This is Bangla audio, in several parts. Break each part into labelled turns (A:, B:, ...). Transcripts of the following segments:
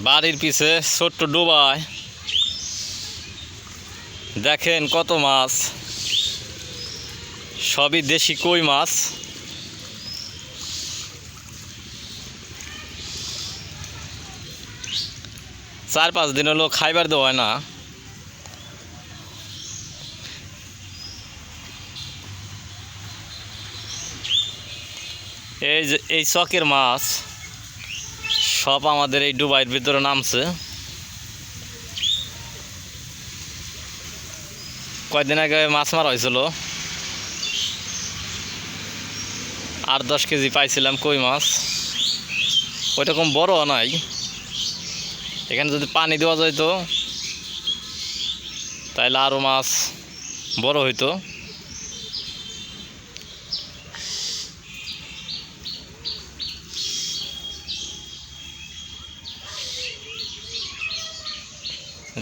A: বাড়ির পিছে ছোট্ট ডোবায় দেখেন কত মাছ, সবই দেশি কই মাছ। চার পাঁচ দিন হলো খাইবার দেওয়া হয় না। এই যে এই চকের মাছ সব আমাদের এই ডুবাইয়ের ভিতরে নামছে। কয়েকদিন আগে মাছ মারা হয়েছিল, 8-10 কেজি পাইছিলাম কই মাছ। ওইরকম বড় নাই। এখানে যদি পানি দেওয়া যেত তাহলে আরও মাছ বড় হইতো।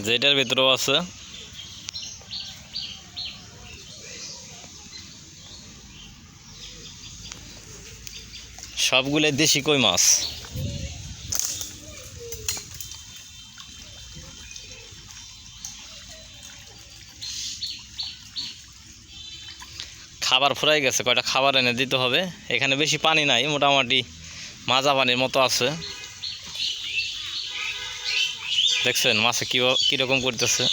A: যেটার ভিতরেও আছে। সবগুলো দেশি কই মাছ। খাবার ফুরাই গেছে, কয়টা খাবার এনে দিতে হবে। এখানে বেশি পানি নাই, মোটামুটি মাজা পানির মতো আছে। দেখছেন মাছে কীরকম করতেছে।